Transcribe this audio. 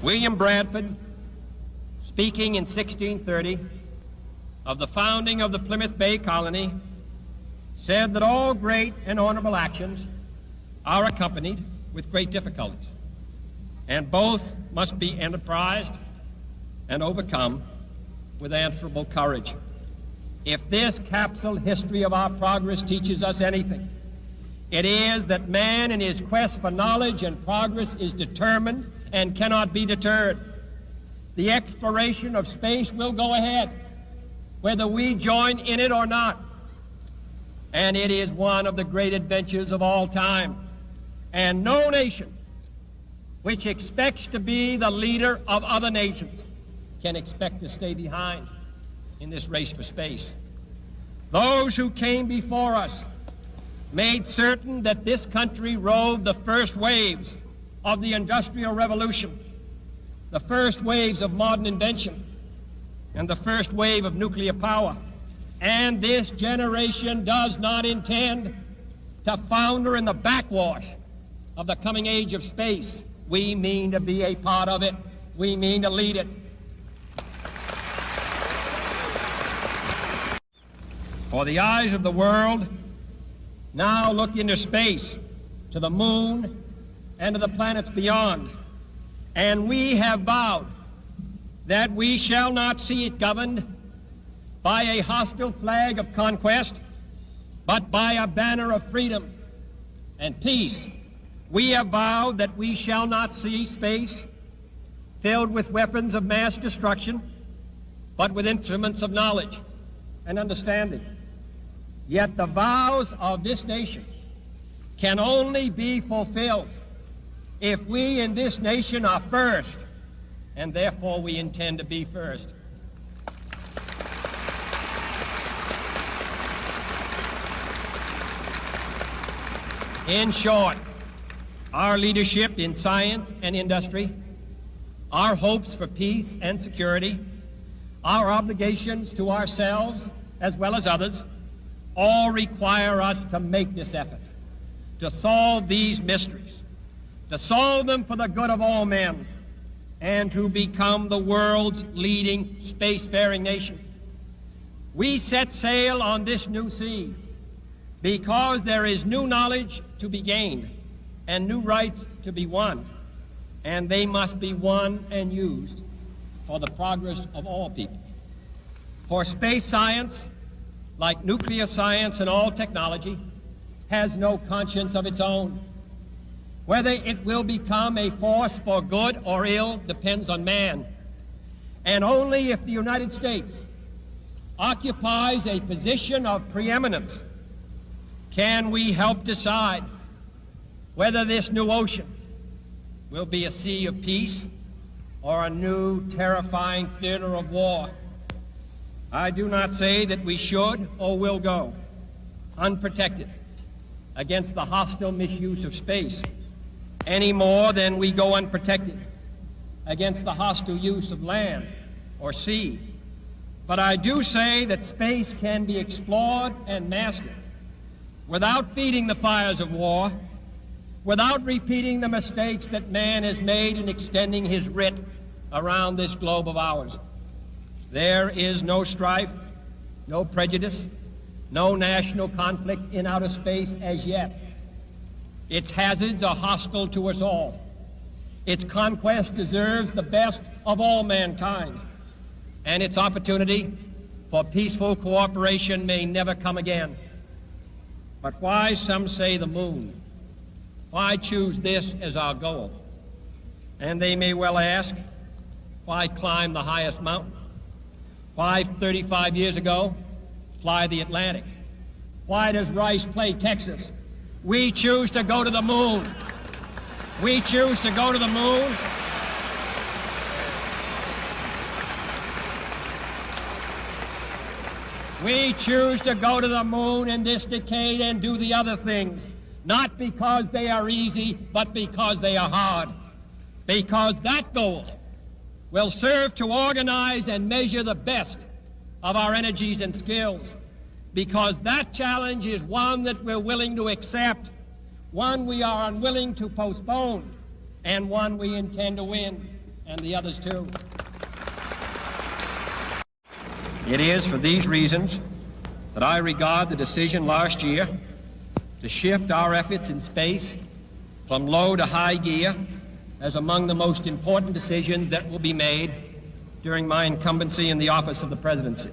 William Bradford, speaking in 1630 of the founding of the Plymouth Bay Colony, said that all great and honorable actions are accompanied with great difficulties, and both must be enterprised and overcome with answerable courage. If this capsule history of our progress teaches us anything, it is that man in his quest for knowledge and progress is determined and cannot be deterred. The exploration of space will go ahead, whether we join in it or not. And it is one of the great adventures of all time. And no nation which expects to be the leader of other nations can expect to stay behind in this race for space. Those who came before us made certain that this country rode the first waves of the Industrial Revolution, the first waves of modern invention, and the first wave of nuclear power. And this generation does not intend to founder in the backwash of the coming age of space. We mean to be a part of it. We mean to lead it. For the eyes of the world now look into space, to the moon and to the planets beyond. And we have vowed that we shall not see it governed by a hostile flag of conquest, but by a banner of freedom and peace. We have vowed that we shall not see space filled with weapons of mass destruction, but with instruments of knowledge and understanding. Yet the vows of this nation can only be fulfilled if we in this nation are first, and therefore we intend to be first. In short, our leadership in science and industry, our hopes for peace and security, our obligations to ourselves as well as others, all require us to make this effort, to solve these mysteries, to solve them for the good of all men, and to become the world's leading spacefaring nation. We set sail on this new sea because there is new knowledge to be gained and new rights to be won, and they must be won and used for the progress of all people. For space science, like nuclear science and all technology, has no conscience of its own. Whether it will become a force for good or ill depends on man. And only if the United States occupies a position of preeminence can we help decide whether this new ocean will be a sea of peace or a new terrifying theater of war. I do not say that we should or will go unprotected against the hostile misuse of space any more than we go unprotected against the hostile use of land or sea. But I do say that space can be explored and mastered without feeding the fires of war, without repeating the mistakes that man has made in extending his writ around this globe of ours. There is no strife, no prejudice, no national conflict in outer space as yet. Its hazards are hostile to us all. Its conquest deserves the best of all mankind, and its opportunity for peaceful cooperation may never come again. But why, some say, the moon? Why choose this as our goal? And they may well ask, why climb the highest mountain? Why, 35 years ago, fly the Atlantic? Why does Rice play Texas? We choose to go to the moon. We choose to go to the moon. We choose to go to the moon in this decade and do the other things, not because they are easy, but because they are hard. Because that goal will serve to organize and measure the best of our energies and skills. Because that challenge is one that we're willing to accept, one we are unwilling to postpone, and one we intend to win. and the others too. It is for these reasons that I regard the decision last year to shift our efforts in space from low to high gear as among the most important decisions that will be made during my incumbency in the office of the presidency.